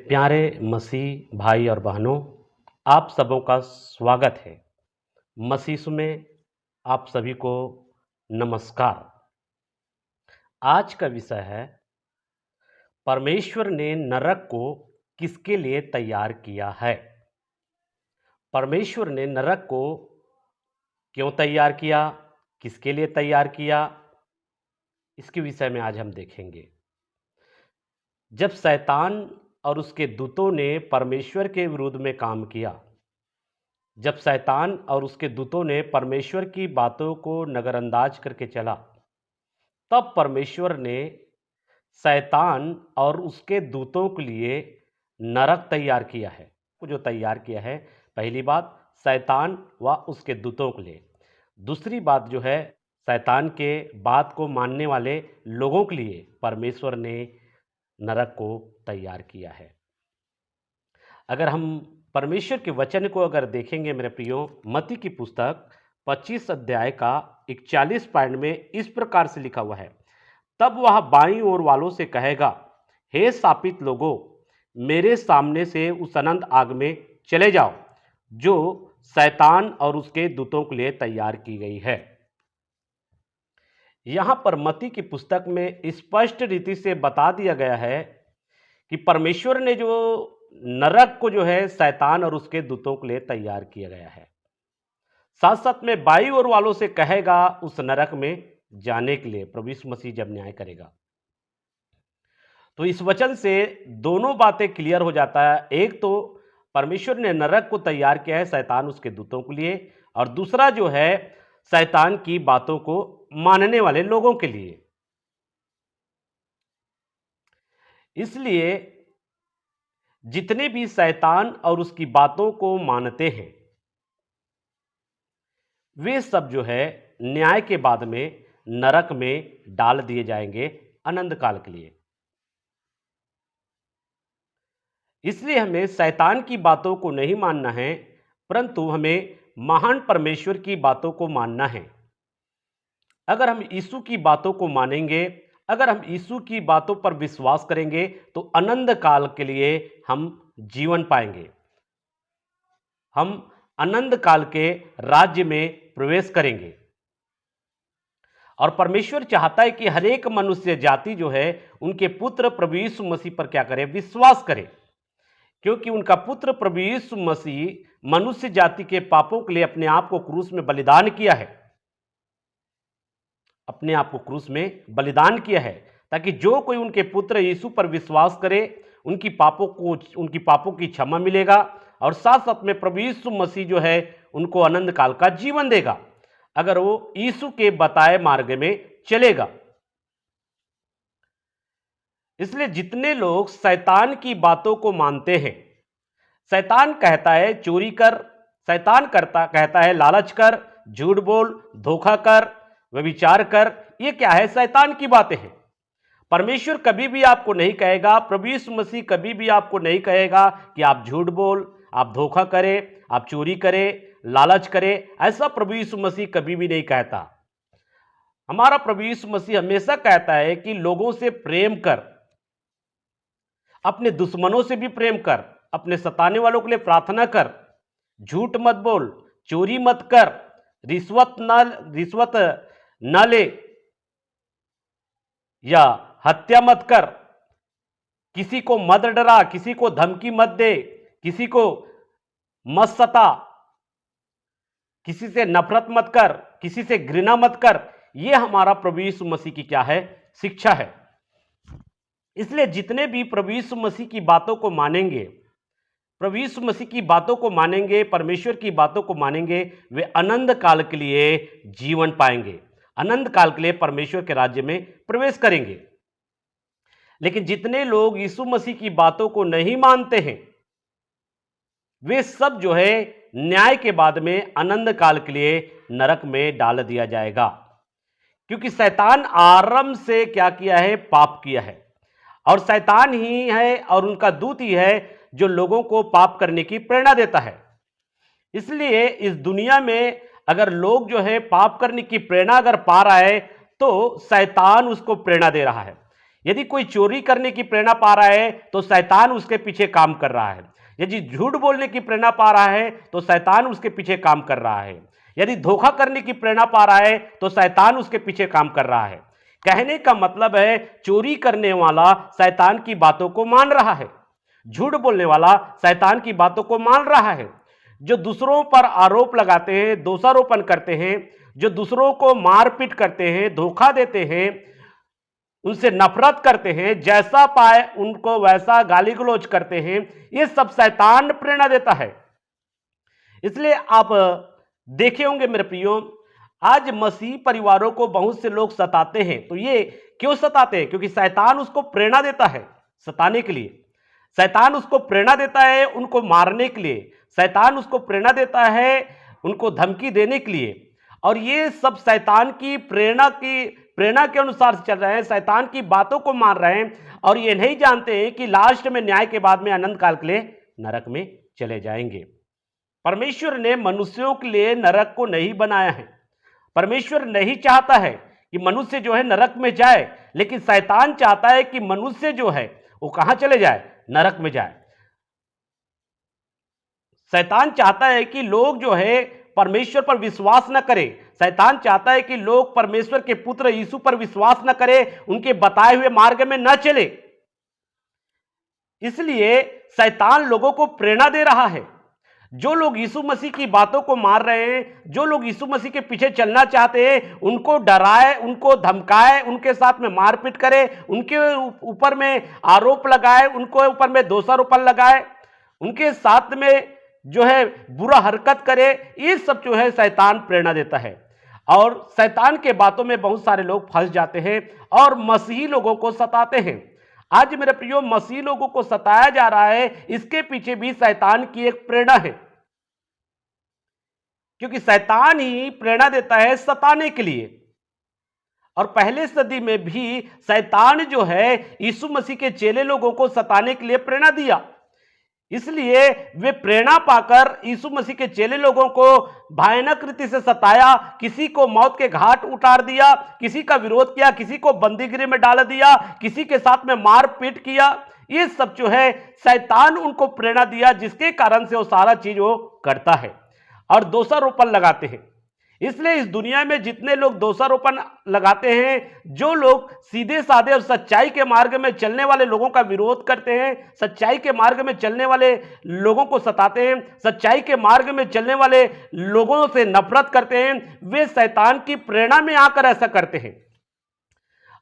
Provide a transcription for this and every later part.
प्यारे मसीह भाई और बहनों, आप सबों का स्वागत है। मसीह में आप सभी को नमस्कार। आज का विषय है परमेश्वर ने नरक को किसके लिए तैयार किया है। परमेश्वर ने नरक को क्यों तैयार किया, किसके लिए तैयार किया, इसके विषय में आज हम देखेंगे। जब शैतान और उसके दूतों ने परमेश्वर के विरुद्ध में काम किया, जब शैतान और उसके दूतों ने परमेश्वर की बातों को नज़रअंदाज करके चला, तब परमेश्वर ने शैतान और उसके दूतों के लिए नरक तैयार किया है। जो तैयार किया है, पहली बात शैतान व उसके दूतों के लिए, दूसरी बात जो है शैतान के बात को मानने वाले लोगों के लिए परमेश्वर ने नरक को तैयार किया है। अगर हम परमेश्वर के वचन को अगर देखेंगे मेरे प्रियो, मत्ती की पुस्तक 25 अध्याय का 41 पॉइंट में इस प्रकार से लिखा हुआ है, तब वह बाईं ओर वालों से कहेगा, हे शापित लोगों, मेरे सामने से उस अनंत आग में चले जाओ जो शैतान और उसके दूतों के लिए तैयार की गई है। यहां पर मत्ती की पुस्तक में स्पष्ट रीति से बता दिया गया है कि परमेश्वर ने जो नरक को जो है शैतान और उसके दूतों के लिए तैयार किया गया है। साथ साथ में बाई ओर वालों से कहेगा उस नरक में जाने के लिए, प्रभु यीशु मसीह जब न्याय करेगा। तो इस वचन से दोनों बातें क्लियर हो जाता है। एक तो परमेश्वर ने नरक को तैयार किया है शैतान उसके दूतों के लिए, और दूसरा जो है शैतान की बातों को मानने वाले लोगों के लिए। इसलिए जितने भी शैतान और उसकी बातों को मानते हैं, वे सब जो है न्याय के बाद में नरक में डाल दिए जाएंगे अनंत काल के लिए। इसलिए हमें शैतान की बातों को नहीं मानना है, परंतु हमें महान परमेश्वर की बातों को मानना है। अगर हम यीशु की बातों को मानेंगे, अगर हम यीशु की बातों पर विश्वास करेंगे, तो अनंत काल के लिए हम जीवन पाएंगे, हम अनंत काल के राज्य में प्रवेश करेंगे। और परमेश्वर चाहता है कि हर एक मनुष्य जाति जो है उनके पुत्र प्रभु यीशु मसीह पर क्या करे, विश्वास करे, क्योंकि उनका पुत्र प्रभु यीशु मसीह मनुष्य जाति के पापों के लिए अपने आप को क्रूस में बलिदान किया है, अपने आप को क्रूस में बलिदान किया है, ताकि जो कोई उनके पुत्र यीशु पर विश्वास करे उनकी पापों की क्षमा मिलेगा, और साथ साथ में प्रभु यीशु मसीह जो है उनको अनंत काल का जीवन देगा, अगर वो यीशु के बताए मार्ग में चलेगा। इसलिए जितने लोग शैतान की बातों को मानते हैं, शैतान कहता है चोरी कर, शैतान कहता है लालच कर, झूठ बोल, धोखा कर, व्यभिचार कर, ये क्या है? शैतान की बातें हैं। परमेश्वर कभी भी आपको नहीं कहेगा, प्रभु यीशु मसीह कभी भी आपको नहीं कहेगा कि आप झूठ बोल, आप धोखा करें, आप चोरी करें, लालच करें। ऐसा प्रभु यीशु मसीह कभी भी नहीं कहता। हमारा प्रभु यीशु मसीह हमेशा कहता है कि लोगों से प्रेम कर, अपने दुश्मनों से भी प्रेम कर, अपने सताने वालों के लिए प्रार्थना कर, झूठ मत बोल, चोरी मत कर, रिश्वत न ले, या हत्या मत कर, किसी को मत डरा, किसी को धमकी मत दे, किसी को मत सता, किसी से नफरत मत कर, किसी से घृणा मत कर। यह हमारा प्रभु यीशु मसीह की क्या है? शिक्षा है। इसलिए जितने भी प्रभु यीशु मसीह की बातों को मानेंगे, प्रभु यीशु मसीह की बातों को मानेंगे, परमेश्वर की बातों को मानेंगे, वे अनंत काल के लिए जीवन पाएंगे, अनंत काल के लिए परमेश्वर के राज्य में प्रवेश करेंगे। लेकिन जितने लोग यीशु मसीह की बातों को नहीं मानते हैं, वे सब जो है न्याय के बाद में अनंत काल के लिए नरक में डाल दिया जाएगा, क्योंकि शैतान आरंभ से क्या किया है? पाप किया है, और शैतान ही है और उनका दूत ही है जो लोगों को पाप करने की प्रेरणा देता है। इसलिए इस दुनिया में अगर लोग जो है पाप करने की प्रेरणा अगर पा रहा है, तो शैतान उसको प्रेरणा दे रहा है। यदि कोई चोरी करने की प्रेरणा पा रहा है तो शैतान उसके पीछे काम कर रहा है। यदि झूठ बोलने की प्रेरणा पा रहा है तो शैतान उसके पीछे काम कर रहा है। यदि धोखा करने की प्रेरणा पा रहा है तो शैतान उसके पीछे काम कर रहा है। कहने का मतलब है, चोरी करने वाला शैतान की बातों को मान रहा है, झूठ बोलने वाला शैतान की बातों को मान रहा है। जो दूसरों पर आरोप लगाते हैं, दोषारोपण करते हैं, जो दूसरों को मारपीट करते हैं, धोखा देते हैं, उनसे नफरत करते हैं, जैसा पाए उनको वैसा गाली गलौज करते हैं, ये सब शैतान प्रेरणा देता है। इसलिए आप देखे होंगे मेरे प्रियो, आज मसीह परिवारों को बहुत से लोग सताते हैं। तो ये क्यों सताते हैं? क्योंकि शैतान उसको प्रेरणा देता है सताने के लिए। शैतान उसको प्रेरणा देता है उनको मारने के लिए। शैतान उसको प्रेरणा देता है उनको धमकी देने के लिए। और ये सब शैतान की प्रेरणा के अनुसार चल रहे हैं, शैतान की बातों को मान रहे हैं और ये नहीं जानते हैं कि लास्ट में न्याय के बाद में अनंत काल के लिए नरक में चले जाएंगे। परमेश्वर ने मनुष्यों के लिए नरक को नहीं बनाया है। परमेश्वर नहीं चाहता है कि मनुष्य जो है नरक में जाए, लेकिन शैतान चाहता है कि मनुष्य जो है वो कहां चले जाए? नरक में जाए। शैतान चाहता है कि लोग जो है परमेश्वर पर विश्वास न करें। शैतान चाहता है कि लोग परमेश्वर के पुत्र यीशु पर विश्वास न करें, उनके बताए हुए मार्ग में न चले। इसलिए शैतान लोगों को प्रेरणा दे रहा है। जो लोग यीशु मसीह की बातों को मार रहे हैं, जो लोग यीशु मसीह के पीछे चलना चाहते हैं, उनको डराए, उनको धमकाए, उनके साथ में मारपीट करे, उनके ऊपर में आरोप लगाए, उनको ऊपर में दोषारोपण लगाए, उनके साथ में जो है बुरा हरकत करे, ये सब जो है शैतान प्रेरणा देता है। और शैतान के बातों में बहुत सारे लोग फंस जाते हैं और मसीही लोगों को सताते हैं। आज मेरे प्रियो, मसीही लोगों को सताया जा रहा है, इसके पीछे भी शैतान की एक प्रेरणा है। क्योंकि शैतान ही प्रेरणा देता है सताने के लिए। और पहले सदी में भी शैतान जो है यीशु मसीह के चेले लोगों को सताने के लिए प्रेरणा दिया। इसलिए वे प्रेरणा पाकर यीशु मसीह के चेले लोगों को भयानक रीति से सताया, किसी को मौत के घाट उतार दिया, किसी का विरोध किया, किसी को बंदीगृह में डाल दिया, किसी के साथ में मारपीट किया। ये सब जो है शैतान उनको प्रेरणा दिया, जिसके कारण से वो सारा चीज वो करता है और दोषारोपण लगाते हैं। इसलिए इस दुनिया में जितने लोग दोषारोपण लगाते हैं, जो लोग सीधे साधे और सच्चाई के मार्ग में चलने वाले लोगों का विरोध करते हैं, सच्चाई के मार्ग में चलने वाले लोगों को सताते हैं, सच्चाई के मार्ग में चलने वाले लोगों से नफरत करते हैं, वे शैतान की प्रेरणा में आकर ऐसा करते हैं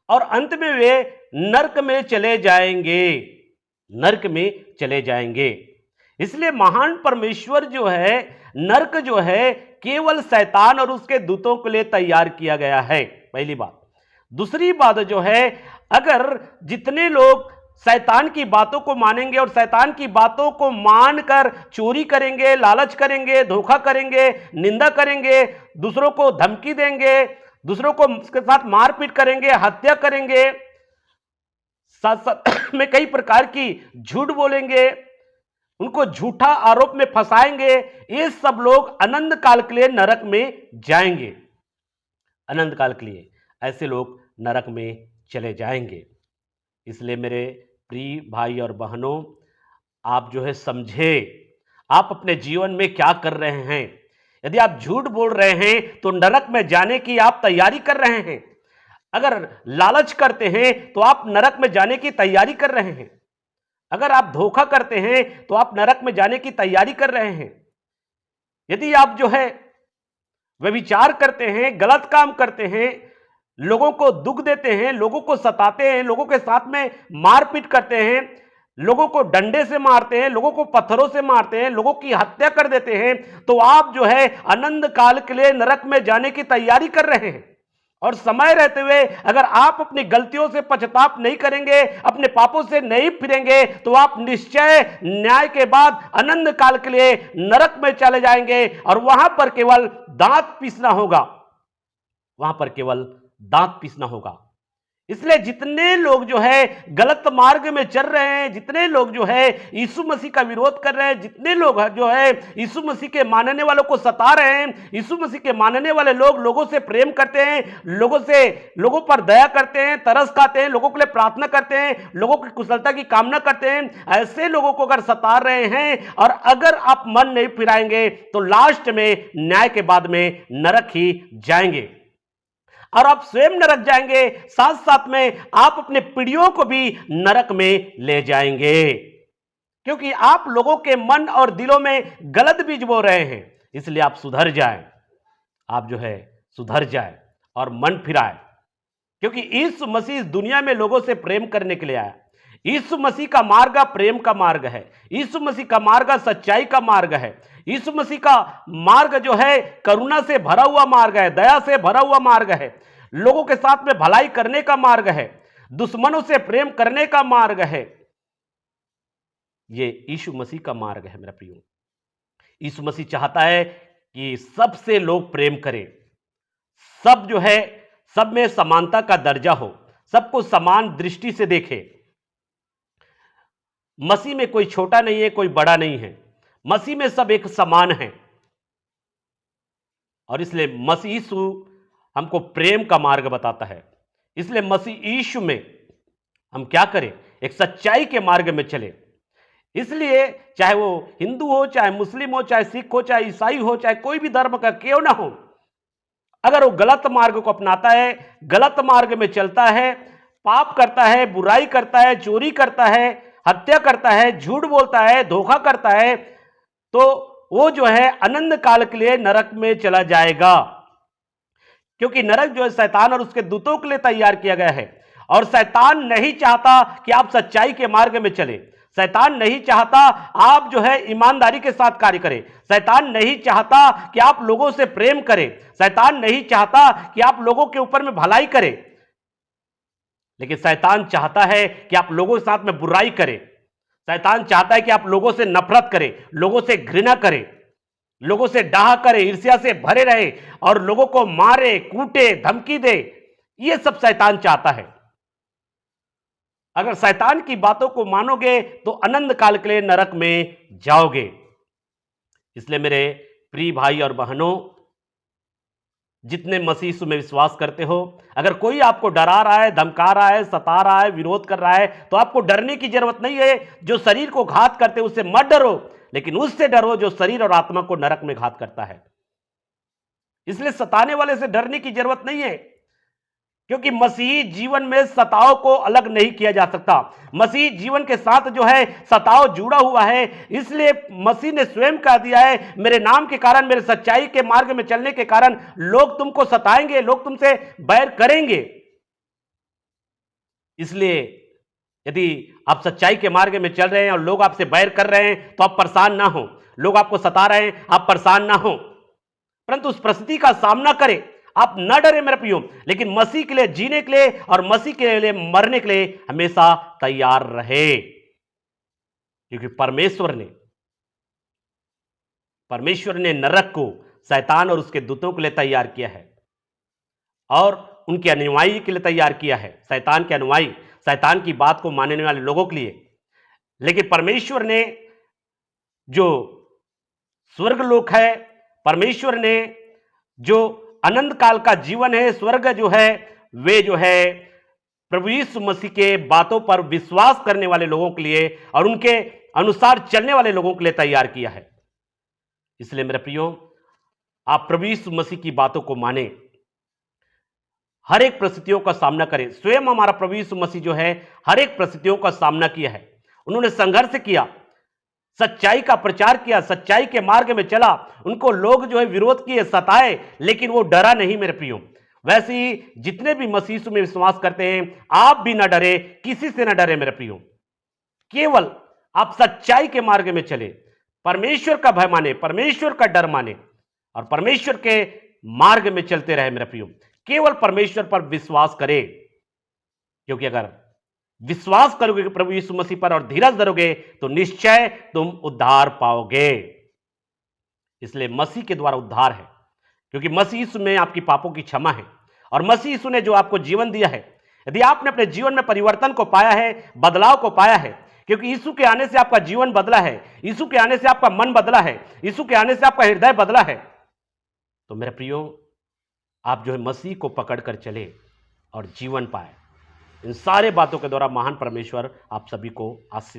और अंत में वे नरक में चले जाएंगे, नरक में चले जाएंगे। इसलिए महान परमेश्वर जो है, नरक जो है केवल शैतान और उसके दूतों के लिए तैयार किया गया है, पहली बात। दूसरी बात जो है, अगर जितने लोग शैतान की बातों को मानेंगे और शैतान की बातों को मानकर चोरी करेंगे, लालच करेंगे, धोखा करेंगे, निंदा करेंगे, दूसरों को धमकी देंगे, दूसरों को उसके साथ मारपीट करेंगे, हत्या करेंगे, साथ में कई प्रकार की झूठ बोलेंगे, उनको झूठा आरोप में फंसाएंगे, ये सब लोग अनंत काल के लिए नरक में जाएंगे। अनंत काल के लिए ऐसे लोग नरक में चले जाएंगे। इसलिए मेरे प्रिय भाई और बहनों, आप जो है समझे, आप अपने जीवन में क्या कर रहे हैं। यदि आप झूठ बोल रहे हैं तो नरक में जाने की आप तैयारी कर रहे हैं। अगर लालच करते हैं तो आप नरक में जाने की तैयारी कर रहे हैं। अगर आप धोखा करते हैं तो आप नरक में जाने की तैयारी कर रहे हैं। यदि आप जो है व्यभिचार करते हैं, गलत काम करते हैं, लोगों को दुख देते हैं, लोगों को सताते हैं, लोगों के साथ में मारपीट करते हैं, लोगों को डंडे से मारते हैं, लोगों को पत्थरों से मारते हैं, लोगों की हत्या कर देते हैं, तो आप जो है अनंत काल के लिए नरक में जाने की तैयारी कर रहे हैं। और समय रहते हुए अगर आप अपनी गलतियों से पश्चाताप नहीं करेंगे, अपने पापों से नहीं फिरेंगे, तो आप निश्चय न्याय के बाद अनंत काल के लिए नरक में चले जाएंगे और वहां पर केवल दांत पीसना होगा, वहां पर केवल दांत पीसना होगा। इसलिए जितने लोग जो है गलत मार्ग में चल रहे हैं, जितने लोग जो है यीशु मसीह का विरोध कर रहे हैं, जितने लोग जो है यीशु मसीह के मानने वालों को सता रहे हैं, यीशु मसीह के मानने वाले लोग लोगों से प्रेम करते हैं, लोगों पर दया करते हैं, तरस खाते हैं, लोगों के लिए प्रार्थना करते हैं, लोगों की कुशलता की कामना करते हैं, ऐसे लोगों को अगर सता रहे हैं और अगर आप मन नहीं फिराएंगे तो लास्ट में न्याय के बाद में नरक ही जाएंगे और आप स्वयं नरक जाएंगे, साथ साथ में आप अपने पीढ़ियों को भी नरक में ले जाएंगे, क्योंकि आप लोगों के मन और दिलों में गलत बीज बो रहे हैं। इसलिए आप सुधर जाएं, आप जो है सुधर जाएं और मन फिराएं, क्योंकि यीशु मसीह इस दुनिया में लोगों से प्रेम करने के लिए आया। यीशु मसीह का मार्ग प्रेम का मार्ग है, यीशु मसीह का मार्ग सच्चाई का मार्ग है, यीशु मसीह का मार्ग जो है करुणा से भरा हुआ मार्ग है, दया से भरा हुआ मार्ग है, लोगों के साथ में भलाई करने का मार्ग है, दुश्मनों से प्रेम करने का मार्ग है। ये यीशु मसीह का मार्ग है मेरा प्रियो। यीशु मसीह चाहता है कि सबसे लोग प्रेम करें, सब जो है सब में समानता का दर्जा हो, सबको समान दृष्टि से देखे। मसीह में कोई छोटा नहीं है, कोई बड़ा नहीं है, मसीह में सब एक समान है। और इसलिए मसीह यीशु हमको प्रेम का मार्ग बताता है। इसलिए मसीह यीशु में हम क्या करें, एक सच्चाई के मार्ग में चले। इसलिए चाहे वो हिंदू हो, चाहे मुस्लिम हो, चाहे सिख हो, चाहे ईसाई हो, चाहे कोई भी धर्म का क्यों ना हो, अगर वो गलत मार्ग को अपनाता है, गलत मार्ग में चलता है, पाप करता है, बुराई करता है, चोरी करता है, हत्या करता है, झूठ बोलता है, धोखा करता है, तो वो जो है अनंत काल के लिए नरक में चला जाएगा। क्योंकि नरक जो है शैतान और उसके दूतों के लिए तैयार किया गया है, और शैतान नहीं चाहता कि आप सच्चाई के मार्ग में चले। शैतान नहीं चाहता आप जो है ईमानदारी के साथ कार्य करें। शैतान नहीं चाहता कि आप लोगों से प्रेम करें। शैतान नहीं चाहता कि आप लोगों के ऊपर में भलाई करें, लेकिन शैतान चाहता है कि आप लोगों के साथ में बुराई करें। शैतान चाहता है कि आप लोगों से नफरत करें, लोगों से घृणा करें, लोगों से डाह करे, ईर्ष्या से भरे रहे और लोगों को मारे, कूटे, धमकी दे। ये सब शैतान चाहता है। अगर शैतान की बातों को मानोगे तो अनंत काल के लिए नरक में जाओगे। इसलिए मेरे प्रिय भाई और बहनों, जितने मसीह यीशु में विश्वास करते हो, अगर कोई आपको डरा रहा है, धमका रहा है, सता रहा है, विरोध कर रहा है, तो आपको डरने की जरूरत नहीं है। जो शरीर को घात करते उससे मत डरो, लेकिन उससे डरो जो शरीर और आत्मा को नरक में घात करता है। इसलिए सताने वाले से डरने की जरूरत नहीं है, क्योंकि मसीही जीवन में सताव को अलग नहीं किया जा सकता। मसीह जीवन के साथ जो है सताव जुड़ा हुआ है। इसलिए मसीह ने स्वयं कह दिया है, मेरे नाम के कारण, मेरे सच्चाई के मार्ग में चलने के कारण लोग तुमको सताएंगे, लोग तुमसे बैर करेंगे। इसलिए यदि आप सच्चाई के मार्ग में चल रहे हैं और लोग आपसे बैर कर रहे हैं तो आप परेशान ना हो। लोग आपको सता रहे हैं, आप परेशान ना हो, परंतु उस परिस्थिति का सामना करें। आप न डरे मेरे प्रियो, लेकिन मसीह के लिए जीने के लिए और मसीह के लिए मरने के लिए हमेशा तैयार रहे, क्योंकि परमेश्वर ने नरक को शैतान और उसके दूतों के लिए तैयार किया है और उनके अनुयायी के लिए तैयार किया है। शैतान के अनुयायी, शैतान की बात को मानने वाले लोगों के लिए। लेकिन परमेश्वर ने जो स्वर्ग लोक है, परमेश्वर ने जो अनंत काल का जीवन है, स्वर्ग जो है, वे जो है प्रभु यीशु मसीह के बातों पर विश्वास करने वाले लोगों के लिए और उनके अनुसार चलने वाले लोगों के लिए तैयार किया है। इसलिए मेरे प्रियो, आप प्रभु यीशु मसीह की बातों को माने, हर एक परिस्थितियों का सामना करें। स्वयं हमारा प्रभु यीशु मसीह जो है हर एक परिस्थितियों का सामना किया है। उन्होंने संघर्ष किया, सच्चाई का प्रचार किया, सच्चाई के मार्ग में चला। उनको लोग जो है विरोध किए, सताए, लेकिन वो डरा नहीं मेरे प्रियो। वैसे ही जितने भी मसीह यीशु में विश्वास करते हैं, आप भी ना डरे, किसी से ना डरे मेरे प्रियो। केवल आप सच्चाई के मार्ग में चले, परमेश्वर का भय माने, परमेश्वर का डर माने और परमेश्वर के मार्ग में चलते रहे मेरे प्रियो। केवल परमेश्वर पर विश्वास करें, क्योंकि अगर विश्वास करोगे प्रभु यीशु मसीह पर और धीरज धरोगे तो निश्चय तुम उद्धार पाओगे। इसलिए मसीह के द्वारा उद्धार है, क्योंकि मसीह यीशु में आपकी पापों की क्षमा है और मसीह यीशु ने जो आपको जीवन दिया है, यदि आपने अपने जीवन में परिवर्तन को पाया है, बदलाव को पाया है, क्योंकि यीशु के आने से आपका जीवन बदला है, यीशु के आने से आपका मन बदला है, यीशु के आने से आपका हृदय बदला है, तो मेरे प्रियो, आप जो है मसीह को पकड़कर चले और जीवन पाए। इन सारे बातों के द्वारा महान परमेश्वर आप सभी को आशीष